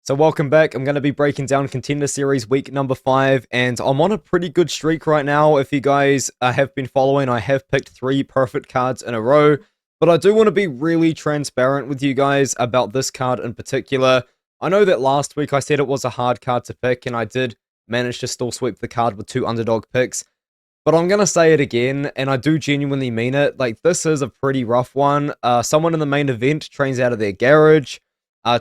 So welcome back. I'm going to be breaking down Contender Series week number 5, and I'm on a pretty good streak right now. If you guys have been following, I have picked 3 perfect cards in a row, but I do want to be really transparent with you guys about this card in particular. I know that last week I said it was a hard card to pick, and I did manage to still sweep the card with 2 underdog picks, but I'm going to say it again, and I do genuinely mean it. Like, this is a pretty rough one. Someone in the main event trains out of their garage.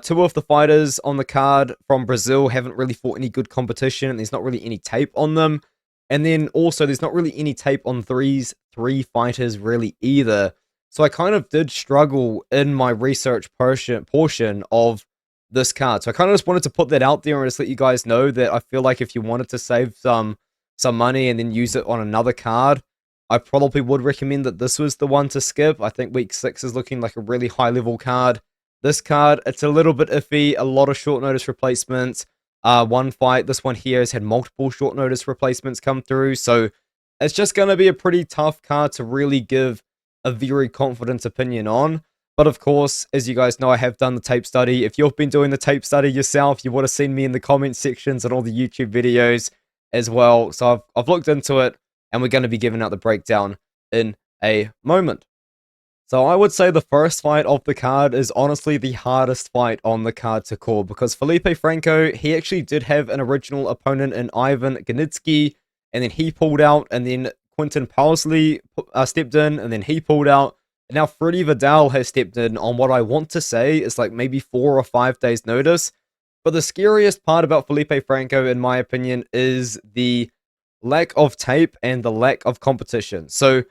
2 of the fighters on the card from Brazil haven't really fought any good competition, and there's not really any tape on them. And then also, there's not really any tape on these 3 fighters really either. So I kind of did struggle in my research portion of this card. So I kind of just wanted to put that out there and just let you guys know that I feel like if you wanted to save some money and then use it on another card, I probably would recommend that this was the one to skip. I think week 6 is looking like a really high level card. This card, it's a little bit iffy, a lot of short notice replacements. One fight, this one here, has had multiple short notice replacements come through, so it's just going to be a pretty tough card to really give a very confident opinion on. But of course, as you guys know, I have done the tape study. If you've been doing the tape study yourself, you would have seen me in the comment sections and all the YouTube videos as well. So I've looked into it, and we're going to be giving out the breakdown in a moment. So I would say the first fight of the card is honestly the hardest fight on the card to call, because Felipe Franco, he actually did have an original opponent in Ivan Ganitsky, and then he pulled out, and then Quentin Parsley stepped in, and then he pulled out. And now Freddy Vidal has stepped in on what I want to say is like maybe 4 or 5 days notice. But the scariest part about Felipe Franco, in my opinion, is the lack of tape and the lack of competition. So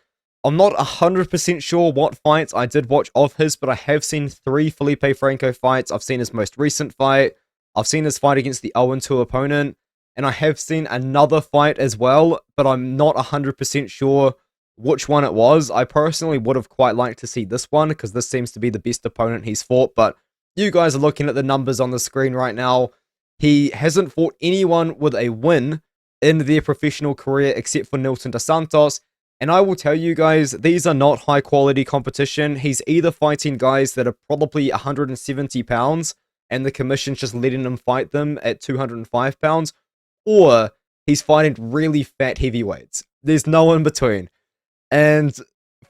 I'm not 100% sure what fights I did watch of his, but I have seen 3 Felipe Franco fights. I've seen his most recent fight. I've seen his fight against the 0-2 opponent. And I have seen another fight as well, but I'm not 100% sure which one it was. I personally would have quite liked to see this one, because this seems to be the best opponent he's fought. But you guys are looking at the numbers on the screen right now. He hasn't fought anyone with a win in their professional career except for Nilton dos Santos. And I will tell you guys, these are not high quality competition. He's either fighting guys that are probably 170 pounds and the commission's just letting him fight them at 205 pounds, or he's fighting really fat heavyweights. There's no in between. And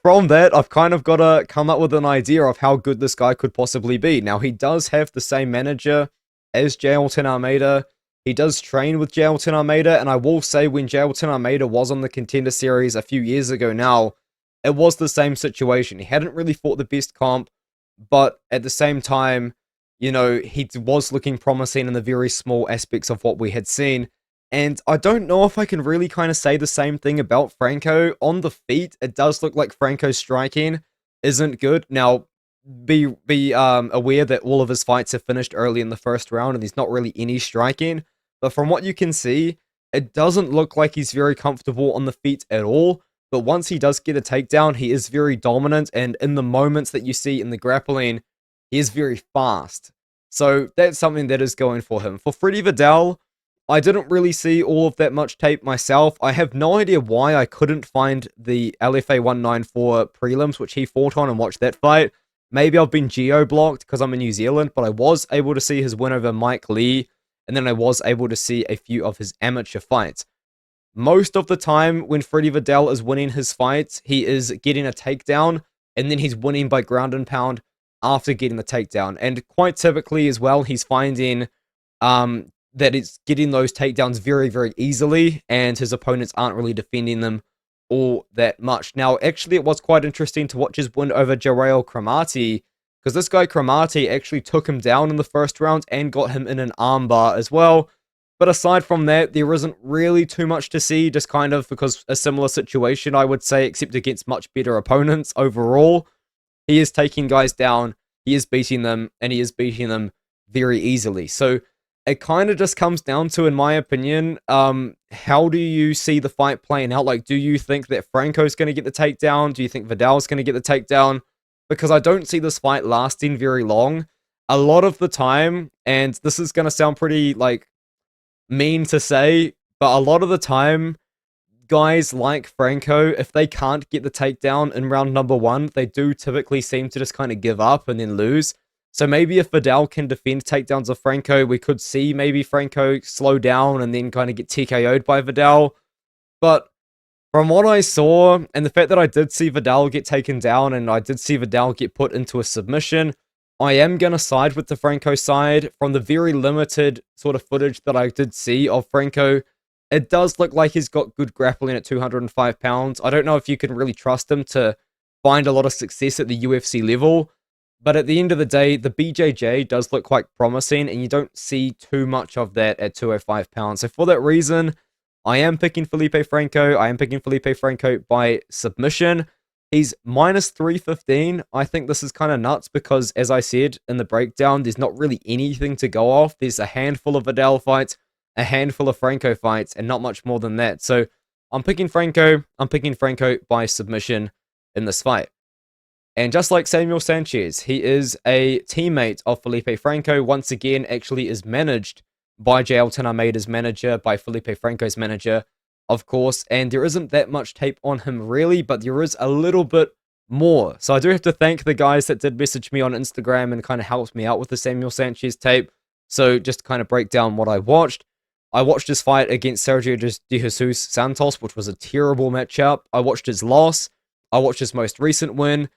from that, I've kind of got to come up with an idea of how good this guy could possibly be. Now, he does have the same manager as Jailton Almeida. He does train with Jailton Almeida, and I will say when Jailton Almeida was on the Contender Series a few years ago now, it was the same situation. He hadn't really fought the best comp, but at the same time, you know, he was looking promising in the very small aspects of what we had seen. And I don't know if I can really kind of say the same thing about Franco. On the feet, it does look like Franco's striking isn't good. Now, be aware that all of his fights have finished early in the first round, and there's not really any striking. But from what you can see, it doesn't look like he's very comfortable on the feet at all. But once he does get a takedown, he is very dominant. And in the moments that you see in the grappling, he is very fast. So that's something that is going for him. For Freddy Vidal, I didn't really see all of that much tape myself. I have no idea why I couldn't find the LFA 194 prelims, which he fought on, and watch that fight. Maybe I've been geo-blocked because I'm in New Zealand, but I was able to see his win over Mike Lee. And then I was able to see a few of his amateur fights. Most of the time, when Freddy Vidal is winning his fights, he is getting a takedown, and then he's winning by ground and pound after getting the takedown. And quite typically as well, he's finding that it's getting those takedowns very, very easily, and his opponents aren't really defending them all that much. Now, actually, it was quite interesting to watch his win over Jarrell Cromartie, because this guy Cromartie actually took him down in the first round and got him in an armbar as well. But aside from that, there isn't really too much to see, just kind of because a similar situation, I would say, except against much better opponents overall. He is taking guys down, he is beating them, and he is beating them very easily. So it kind of just comes down to, in my opinion, how do you see the fight playing out? Like, do you think that Franco's going to get the takedown? Do you think Vidal's going to get the takedown? Because I don't see this fight lasting very long. A lot of the time, and this is going to sound pretty, like, mean to say, but a lot of the time, guys like Franco, if they can't get the takedown in round number 1, they do typically seem to just kind of give up and then lose. So maybe if Vidal can defend takedowns of Franco, we could see maybe Franco slow down and then kind of get TKO'd by Vidal. But from what I saw, and the fact that I did see Vidal get taken down and I did see Vidal get put into a submission, I am going to side with the Franco side. From the very limited sort of footage that I did see of Franco, it does look like he's got good grappling at 205 pounds. I don't know if you can really trust him to find a lot of success at the UFC level, but at the end of the day, the BJJ does look quite promising, and you don't see too much of that at 205 pounds. So for that reason, I am picking Felipe Franco. I am picking Felipe Franco by submission. He's minus 315. I think this is kind of nuts because, as I said in the breakdown, there's not really anything to go off. There's a handful of Vidal fights, a handful of Franco fights, and not much more than that. So I'm picking Franco. I'm picking Franco by submission in this fight. And just like Samuel Sanches, he is a teammate of Felipe Franco. Once again, actually is managed by JL Almeda's manager, by Felipe Franco's manager, of course. And there isn't that much tape on him really, but there is a little bit more. So I do have to thank the guys that did message me on Instagram and kind of helped me out with the Samuel Sanches tape. So just to kind of break down what I watched his fight against Sergio de Jesus Santos, which was a terrible matchup. I watched his loss. I watched his most recent win.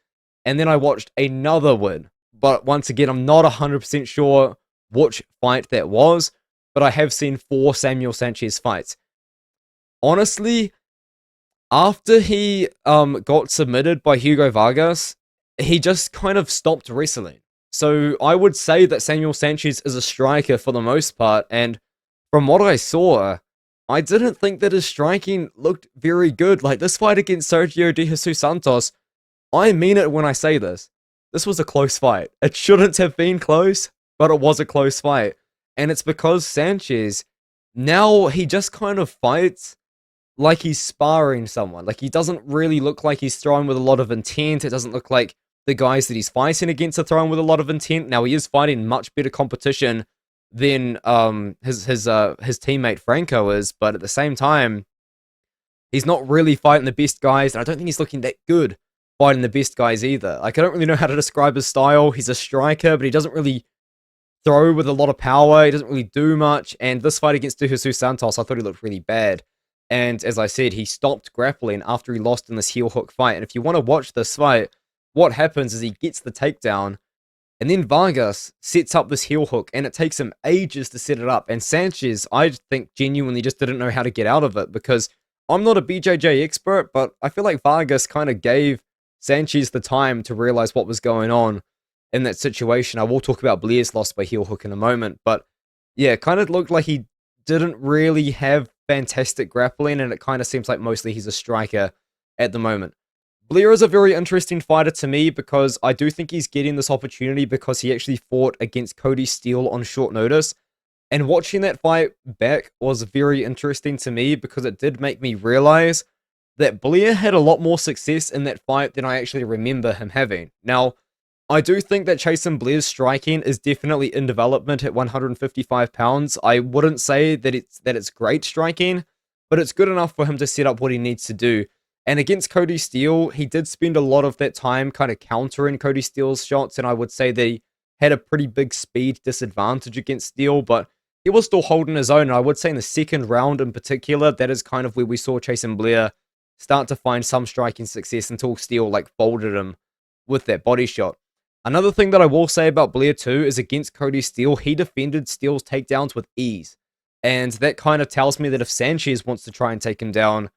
And then I watched another win. But once again, I'm not 100% sure which fight that was. But I have seen 4 Samuel Sanches fights. Honestly, after he got submitted by Hugo Vargas, he just kind of stopped wrestling. So I would say that Samuel Sanches is a striker for the most part. And from what I saw, I didn't think that his striking looked very good. Like this fight against Sergio de Jesus Santos, I mean it when I say this. This was a close fight. It shouldn't have been close, but it was a close fight. And it's because Sanches, now he just kind of fights like he's sparring someone. Like he doesn't really look like he's throwing with a lot of intent. It doesn't look like the guys that he's fighting against are throwing with a lot of intent. Now he is fighting much better competition than his teammate Franco is, but at the same time, he's not really fighting the best guys, and I don't think he's looking that good fighting the best guys either. Like, I don't really know how to describe his style. He's a striker, but he doesn't really throw with a lot of power. He doesn't really do much. And this fight against De Jesus Santos, I thought he looked really bad. And as I said, he stopped grappling after he lost in this heel hook fight. And if you want to watch this fight, what happens is he gets the takedown, and then Vargas sets up this heel hook, and it takes him ages to set it up. And Sanches, I think, genuinely just didn't know how to get out of it, because I'm not a BJJ expert, but I feel like Vargas kind of gave Sanches the time to realize what was going on in that situation. I will talk about Blair's loss by heel hook in a moment, but yeah, it kind of looked like he didn't really have fantastic grappling, and it kind of seems like mostly he's a striker at the moment. Blair is a very interesting fighter to me because I do think he's getting this opportunity because he actually fought against Cody Steele on short notice, and watching that fight back was very interesting to me because it did make me realize that Blair had a lot more success in that fight than I actually remember him having. Now, I do think that Chasen Blair's striking is definitely in development at 155 pounds. I wouldn't say that it's great striking, but it's good enough for him to set up what he needs to do. And against Cody Steele, he did spend a lot of that time kind of countering Cody Steele's shots, and I would say that he had a pretty big speed disadvantage against Steele, but he was still holding his own. And I would say in the second round in particular, that is kind of where we saw Chasen Blair start to find some striking success until Steele like folded him with that body shot. Another thing that I will say about Blair too is against Cody Steele, he defended Steele's takedowns with ease. And that kind of tells me that if Sanches wants to try and take him down,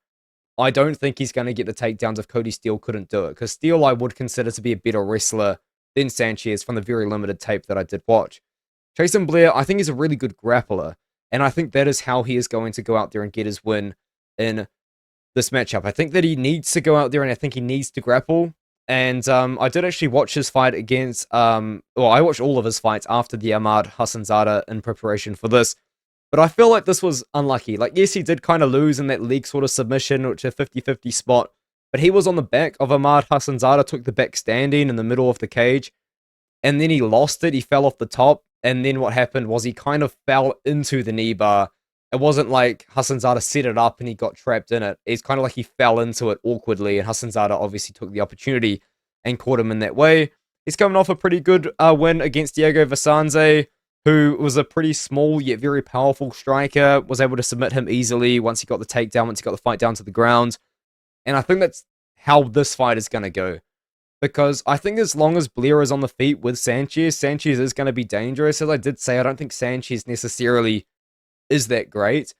I don't think he's going to get the takedowns if Cody Steele couldn't do it. Because Steele I would consider to be a better wrestler than Sanches from the very limited tape that I did watch. Chasen Blair, I think he's a really good grappler. And I think that is how he is going to go out there and get his win in this matchup. I think that he needs to go out there and I think he needs to grapple. And I did actually watch his fight against, I watched all of his fights after the Ahmad Hassanzada in preparation for this. But I feel like this was unlucky. Like, yes, he did kind of lose in that leg sort of submission, which is a 50-50 spot. But he was on the back of Ahmad Hassanzada, took the back standing in the middle of the cage. And then he lost it. He fell off the top. And then what happened was he kind of fell into the knee bar. It wasn't like Hassanzada set it up and he got trapped in it. It's kind of like he fell into it awkwardly, and Hassanzada obviously took the opportunity and caught him in that way. He's coming off a pretty good win against Diego Vasanze, who was a pretty small yet very powerful striker, was able to submit him easily once he got the takedown, once he got the fight down to the ground. And I think that's how this fight is going to go. Because I think as long as Blair is on the feet with Sanches, Sanches is going to be dangerous. As I did say, I don't think Sanches necessarily is that great.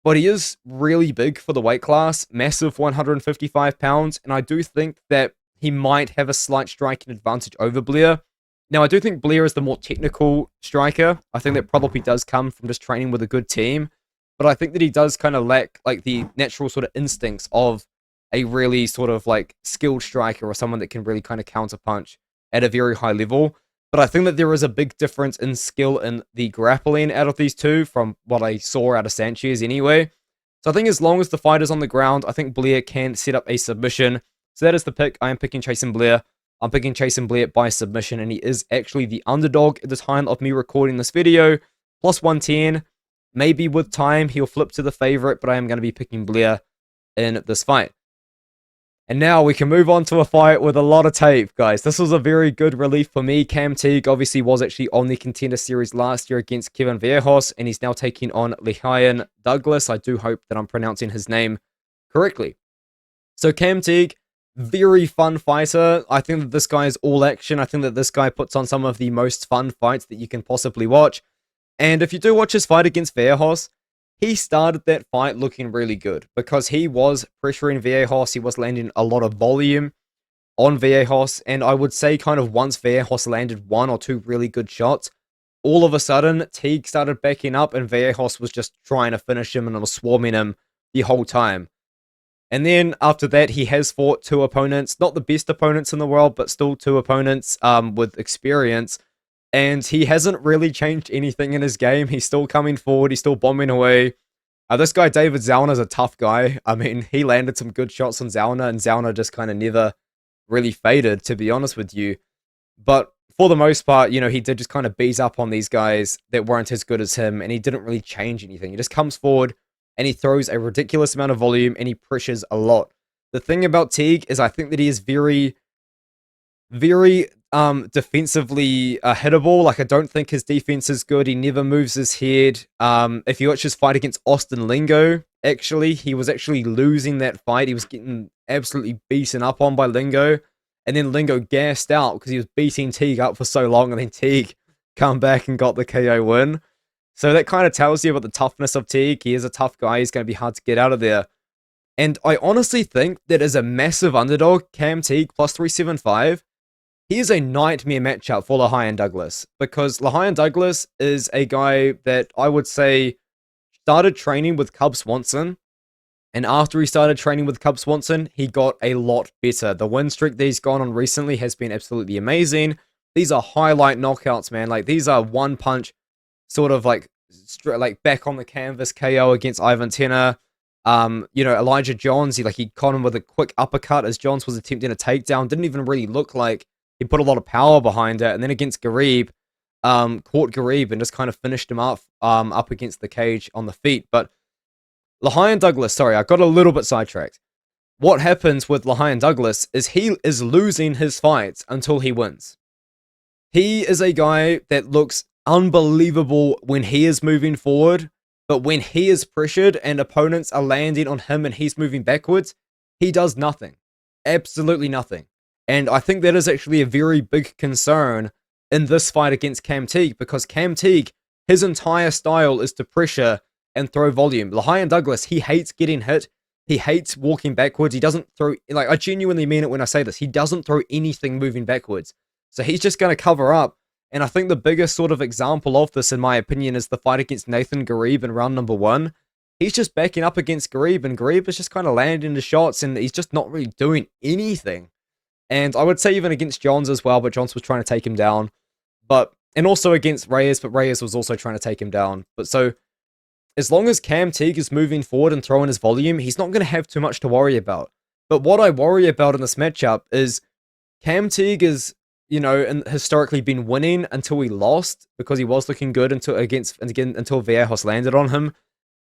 But he is really big for the weight class, massive 155 pounds. And I do think that he might have a slight striking advantage over Blair. Now, I do think Blair is the more technical striker. I think that probably does come from just training with a good team. But I think that he does kind of lack like the natural sort of instincts of a really sort of like skilled striker or someone that can really kind of counterpunch at a very high level. But I think that there is a big difference in skill in the grappling out of these two from what I saw out of Sanches anyway. So I think as long as the fight is on the ground, I think Blair can set up a submission. So that is the pick. I am picking Chasen Blair. I'm picking Chasen Blair by submission, and he is actually the underdog at the time of me recording this video. Plus 110. Maybe with time, he'll flip to the favorite, but I am going to be picking Blair in this fight. And now we can move on to a fight with a lot of tape, guys. This was a very good relief for me. Cam Teague obviously was actually on the Contender Series last year against Kevin Villejos, and he's now taking on Lerryan Douglas. I do hope that I'm pronouncing his name correctly. So Cam Teague, very fun fighter. I think that this guy is all action. I think that this guy puts on some of the most fun fights that you can possibly watch. And if you do watch his fight against Villejos, he started that fight looking really good because he was pressuring Villejos. He was landing a lot of volume on Villejos. And I would say kind of once Villejos landed one or two really good shots, all of a sudden Teague started backing up and Villejos was just trying to finish him and was swarming him the whole time. And then after that, he has fought two opponents, not the best opponents in the world, but still two opponents with experience. And he hasn't really changed anything in his game. He's still coming forward. He's still bombing away. This guy, David Zellner, is a tough guy. I mean, he landed some good shots on Zellner, and Zellner just kind of never really faded, to be honest with you. But for the most part, you know, he did just kind of beat up on these guys that weren't as good as him, and he didn't really change anything. He just comes forward, and he throws a ridiculous amount of volume, and he pressures a lot. The thing about Teague is I think that he is very defensively hittable. Like, I don't think his defense is good. He never moves his head. If you watch his fight against Austin Lingo, actually, he was actually losing that fight. He was getting absolutely beaten up on by Lingo. And then Lingo gassed out because he was beating Teague up for so long. And then Teague come back and got the KO win. So that kind of tells you about the toughness of Teague. He is a tough guy. He's going to be hard to get out of there. And I honestly think that as a massive underdog, Cam Teague plus 375, he is a nightmare matchup for Lerryan Douglas, because Lerryan Douglas is a guy that I would say started training with Cub Swanson, and after he started training with Cub Swanson, he got a lot better. The win streak that he's gone on recently has been absolutely amazing. These are highlight knockouts, man. Like, these are one punch, sort of like back on the canvas KO against Ivan Tenner. You know, Elijah Johns, he caught him with a quick uppercut as Johns was attempting a takedown. Didn't even really look like he put a lot of power behind it. And then against Garib, caught Garib and just kind of finished him up against the cage on the feet. But Lerryan Douglas, sorry, I got a little bit sidetracked. What happens with Lerryan Douglas is he is losing his fights until he wins. He is a guy that looks unbelievable when he is moving forward, but when he is pressured and opponents are landing on him and he's moving backwards, he does nothing. Absolutely nothing. And I think that is actually a very big concern in this fight against Cam Teague, because Cam Teague, his entire style is to pressure and throw volume. Lerryan Douglas, he hates getting hit. He hates walking backwards. He doesn't throw, like, I genuinely mean it when I say this. He doesn't throw anything moving backwards. So he's just going to cover up. And I think the biggest sort of example of this, in my opinion, is the fight against Nathan Garib in round number 1. He's just backing up against Garib, and Garib is just kind of landing the shots, and he's just not really doing anything. And I would say even against Johns as well, but Johns was trying to take him down. And also against Reyes, but Reyes was also trying to take him down. But so, as long as Cam Teague is moving forward and throwing his volume, he's not going to have too much to worry about. But what I worry about in this matchup is Cam Teague is, you know, historically been winning until he lost, because he was looking good until Villejos landed on him.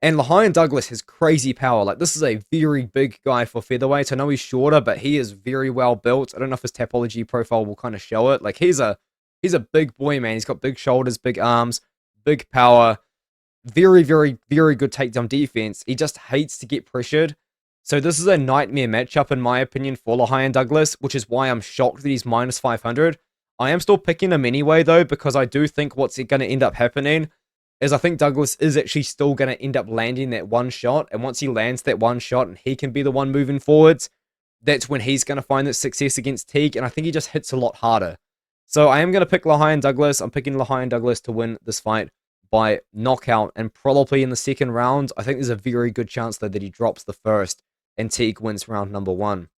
And Lerryan Douglas has crazy power. Like, this is a very big guy for featherweight. I know he's shorter, but he is very well built. I don't know if his topology profile will kind of show it. Like, he's a big boy, man. He's got big shoulders, big arms, big power. Very, very, very good takedown defense. He just hates to get pressured. So this is a nightmare matchup, in my opinion, for Lerryan Douglas, which is why I'm shocked that he's minus 500. I am still picking him anyway, though, because I do think what's going to end up happening is I think Douglas is actually still going to end up landing that one shot. And once he lands that one shot and he can be the one moving forwards, that's when he's going to find that success against Teague. And I think he just hits a lot harder. So I am going to pick Lerryan Douglas. I'm picking Lerryan Douglas to win this fight by knockout and probably in the second round. I think there's a very good chance, though, that he drops the first and Teague wins round number 1.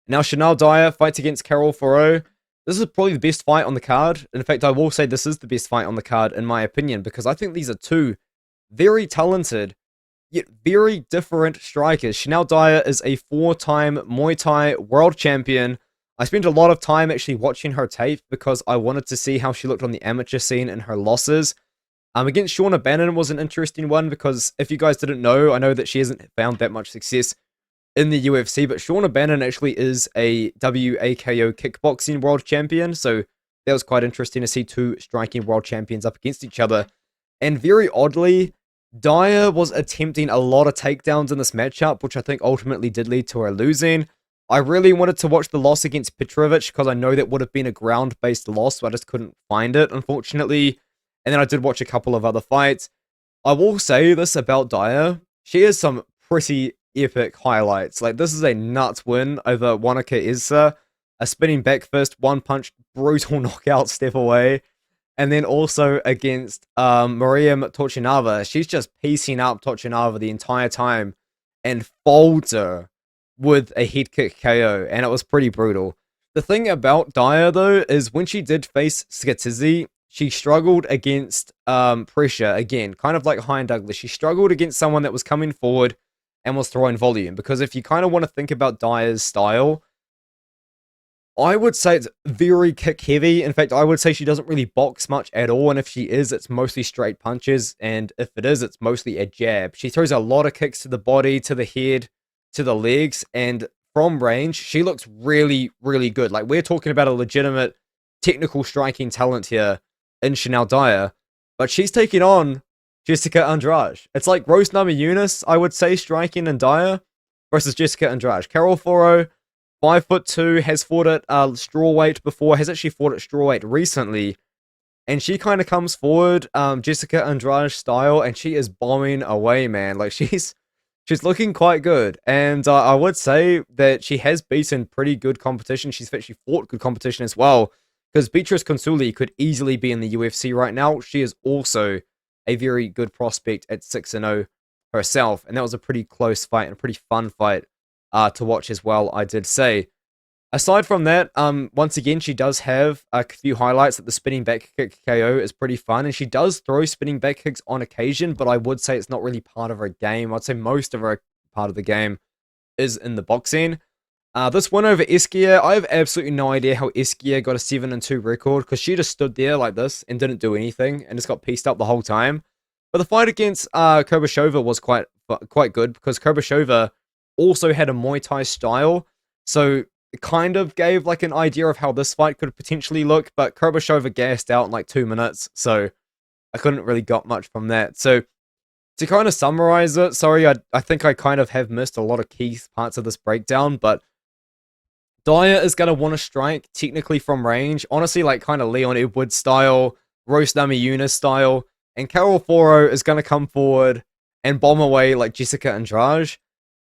Now, Shanelle Dyer fights against Foro. This is probably the best fight on the card. In fact, I will say this is the best fight on the card, in my opinion, because I think these are two very talented, yet very different strikers. Shanelle Dyer is a 4-time Muay Thai world champion. I spent a lot of time actually watching her tape because I wanted to see how she looked on the amateur scene in her losses. Against Shauna Bannon was an interesting one because if you guys didn't know, I know that she hasn't found that much success in the UFC, but Shauna Bannon actually is a WAKO kickboxing world champion, so that was quite interesting to see two striking world champions up against each other. And very oddly, Dyer was attempting a lot of takedowns in this matchup, which I think ultimately did lead to her losing. I really wanted to watch the loss against Petrovic because I know that would have been a ground-based loss, so I just couldn't find it, unfortunately. And then I did watch a couple of other fights. I will say this about Dyer. She has some pretty epic highlights. Like, this is a nuts win over Wanaka Izza. A spinning back fist, one punch, brutal knockout, step away. And then also against Miriam Tochinava. She's just piecing up Tochinava the entire time and folds her with a head kick KO. And it was pretty brutal. The thing about Dyer, though, is when she did face Skatizi, she struggled against pressure. Again, kind of like Lerryan Douglas. She struggled against someone that was coming forward and was throwing volume. Because if you kind of want to think about Dyer's style, I would say it's very kick heavy. In fact, I would say she doesn't really box much at all. And if she is, it's mostly straight punches. And if it is, it's mostly a jab. She throws a lot of kicks to the body, to the head, to the legs. And from range, she looks really, really good. Like, we're talking about a legitimate technical striking talent here in Shanelle Dyer. But she's taking on Jessica Andrade. It's like Rose Namajunas, I would say, striking in Dyer versus Jessica Andrade. Carol Foro, 5'2", has fought at strawweight before, has actually fought at strawweight recently, and she kind of comes forward, Jessica Andrade style, and she is bombing away, man. Like, she's looking quite good, and I would say that she has beaten pretty good competition. She's actually fought good competition as well, because Beatrice Consuli could easily be in the UFC right now. She is also a very good prospect at 6-0 herself, and that was a pretty close fight and a pretty fun fight to watch as well, I did say. Aside from that, once again, she does have a few highlights that the spinning back kick KO is pretty fun, and she does throw spinning back kicks on occasion, but I would say it's not really part of her game. I'd say most of her part of the game is in the boxing. This win over Eskia, I have absolutely no idea how Eskia got a 7-2 record, because she just stood there like this and didn't do anything, and just got pieced up the whole time. But the fight against Kobashova was quite good, because Kobashova also had a Muay Thai style, so it kind of gave like an idea of how this fight could potentially look, but Kobashova gassed out in like 2 minutes, so I couldn't really got much from that. So to kind of summarize it, sorry, I think I kind of have missed a lot of key parts of this breakdown, but Dyer is going to want to strike technically from range, honestly, like kind of Leon Edwards style, Rose Namajunas style, and Carol Foro is going to come forward and bomb away like Jessica Andrade.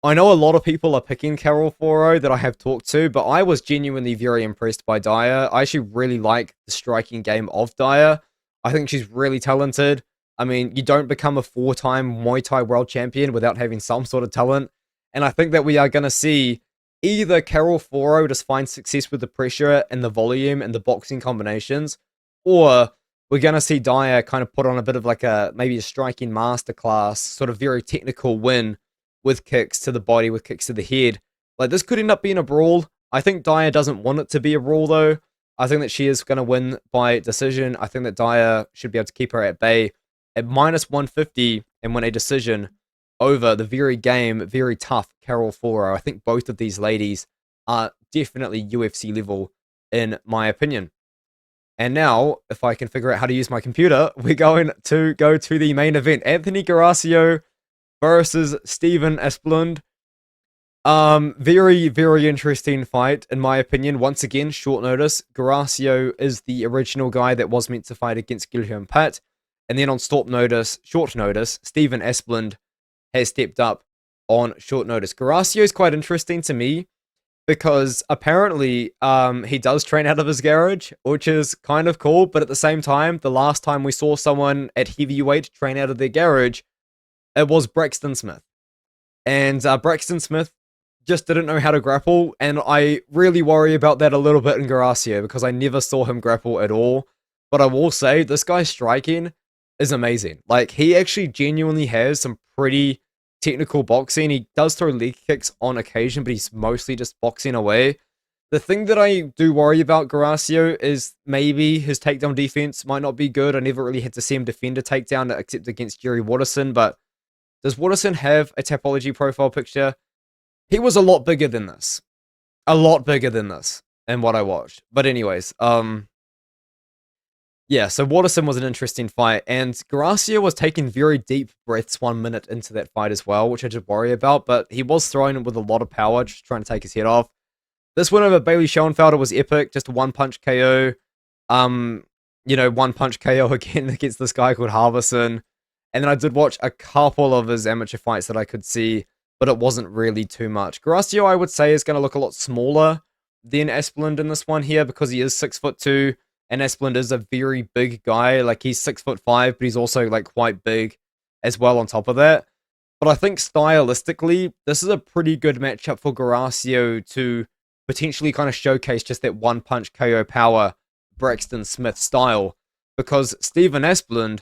I know a lot of people are picking Carol Foro that I have talked to, but I was genuinely very impressed by Dyer. I actually really like the striking game of Dyer. I think she's really talented. I mean, you don't become a 4-time Muay Thai world champion without having some sort of talent. And I think that we are going to see either Carol Foro just find success with the pressure and the volume and the boxing combinations, or we're going to see Dyer kind of put on a bit of like maybe a striking masterclass, sort of very technical win with kicks to the body, with kicks to the head. Like, this could end up being a brawl. I think Dyer doesn't want it to be a brawl, though. I think that she is going to win by decision. I think that Dyer should be able to keep her at bay at -150 and win a decision over the very tough Carol Foro. I think both of these ladies are definitely UFC level, in my opinion. And now, if I can figure out how to use my computer, we're going to go to the main event. Anthony Guarascio versus Steven Asplund. Very interesting fight, in my opinion. Once again, short notice. Guarascio is the original guy that was meant to fight against Guilherme Pat. And then on short notice, Steven Asplund has stepped up on short notice. Guarascio is quite interesting to me because apparently he does train out of his garage, which is kind of cool. But at the same time, the last time we saw someone at heavyweight train out of their garage, it was Braxton Smith. And Braxton Smith just didn't know how to grapple, and I really worry about that a little bit in Guarascio because I never saw him grapple at all. But I will say, this guy's striking is amazing. Like, he actually genuinely has some pretty technical boxing. He does throw leg kicks on occasion, but he's mostly just boxing away. The thing that I do worry about Guarascio is maybe his takedown defense might not be good. I never really had to see him defend a takedown except against Jerry Watterson, but does Watterson have a Tapology profile picture? He was a lot bigger than this. A lot bigger than this in what I watched. But anyways, yeah, so Watterson was an interesting fight, and Guarascio was taking very deep breaths 1 minute into that fight as well, which I did worry about, but he was throwing with a lot of power, just trying to take his head off. This win over Bailey Schoenfelder was epic, just a one-punch KO. One-punch KO again against this guy called Harbison. And then I did watch a couple of his amateur fights that I could see, but it wasn't really too much. Guarascio, I would say, is going to look a lot smaller than Asplund in this one here because he is 6'2", and Asplund is a very big guy. Like, he's 6'5", but he's also like quite big as well on top of that. But I think stylistically, this is a pretty good matchup for Guarascio to potentially kind of showcase just that one-punch KO power Braxton Smith style, because Steven Asplund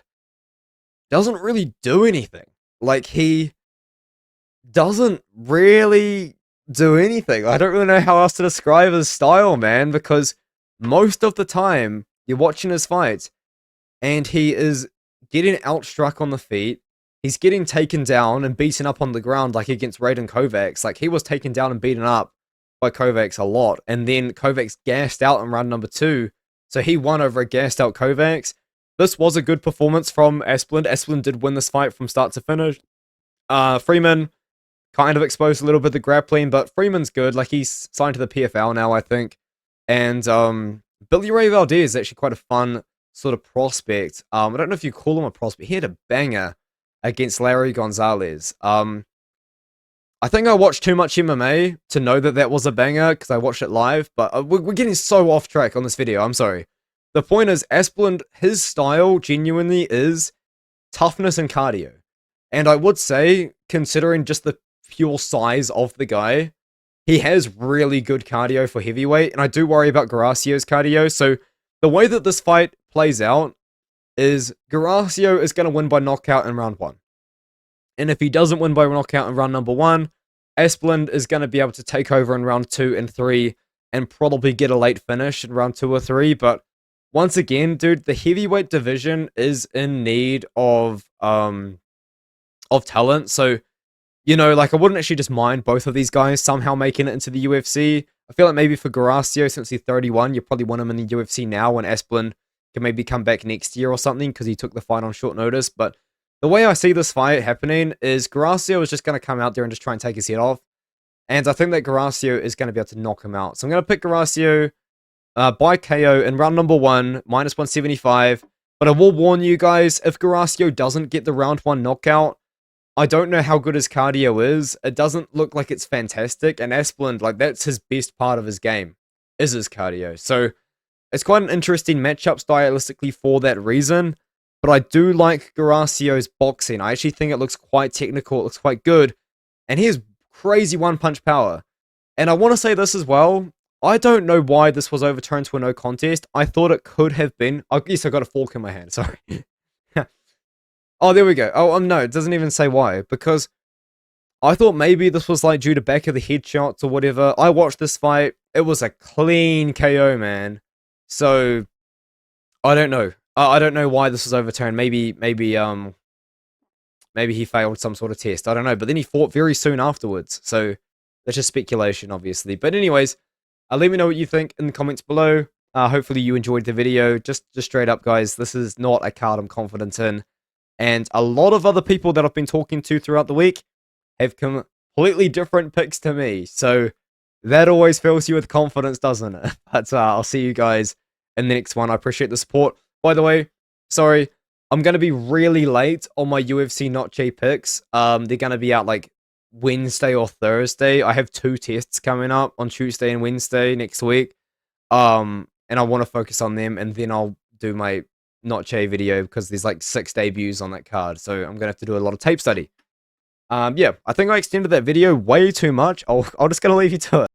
doesn't really do anything. Like, he doesn't really do anything. I don't really know how else to describe his style, man, because most of the time you're watching his fights and he is getting outstruck on the feet. He's getting taken down and beaten up on the ground, like against Raiden Kovacs. Like, he was taken down and beaten up by Kovacs a lot, and then Kovacs gassed out in round number 2, so he won over a gassed out Kovacs. This was a good performance from Asplund. Asplund did win this fight from start to finish. Freeman kind of exposed a little bit the grappling, but Freeman's good. Like, he's signed to the PFL now, I think. And Billy Ray Valdez is actually quite a fun sort of prospect. I don't know if you call him a prospect. He had a banger against Larry Gonzalez. I think I watched too much MMA to know that that was a banger because I watched it live, but we're getting so off track on this video. I'm sorry. The point is, Asplund, his style genuinely is toughness and cardio. And I would say, considering just the pure size of the guy, he has really good cardio for heavyweight, and I do worry about Guarascio's cardio. So the way that this fight plays out is Guarascio is going to win by knockout in round 1. And if he doesn't win by knockout in round number 1, Asplund is going to be able to take over in round 2 and 3 and probably get a late finish in round 2 or 3. But once again, dude, the heavyweight division is in need of talent. So, like, I wouldn't actually just mind both of these guys somehow making it into the UFC. I feel like maybe for Guarascio, since he's 31, you probably want him in the UFC now, when Asplund can maybe come back next year or something because he took the fight on short notice. But the way I see this fight happening is Guarascio is just going to come out there and just try and take his head off. And I think that Guarascio is going to be able to knock him out. So I'm going to pick Guarascio by KO in round number 1, -175. But I will warn you guys, if Guarascio doesn't get the round 1 knockout, I don't know how good his cardio is. It doesn't look like it's fantastic. And Asplund, like, that's his best part of his game, is his cardio. So it's quite an interesting matchup stylistically for that reason. But I do like Guarascio's boxing. I actually think it looks quite technical. It looks quite good. And he has crazy one-punch power. And I want to say this as well. I don't know why this was overturned to a no contest. I thought it could have been. Oh, yes, I got a fork in my hand. Sorry. Oh, there we go. Oh, no, it doesn't even say why. Because I thought maybe this was like due to back of the head shots or whatever. I watched this fight. It was a clean KO, man. So, I don't know. I don't know why this was overturned. Maybe he failed some sort of test. I don't know. But then he fought very soon afterwards. So that's just speculation, obviously. But anyways, let me know what you think in the comments below. Hopefully you enjoyed the video. Just straight up, guys, this is not a card I'm confident in. And a lot of other people that I've been talking to throughout the week have completely different picks to me. So that always fills you with confidence, doesn't it? But I'll see you guys in the next one. I appreciate the support. By the way, sorry, I'm going to be really late on my UFC Not Cheap picks. They're going to be out like Wednesday or Thursday. I have 2 tests coming up on Tuesday and Wednesday next week. And I want to focus on them, and then I'll do my Not Che video because there's like 6 debuts on that card. So I'm going to have to do a lot of tape study. Yeah, I think I extended that video way too much. I'm just going to leave you to it.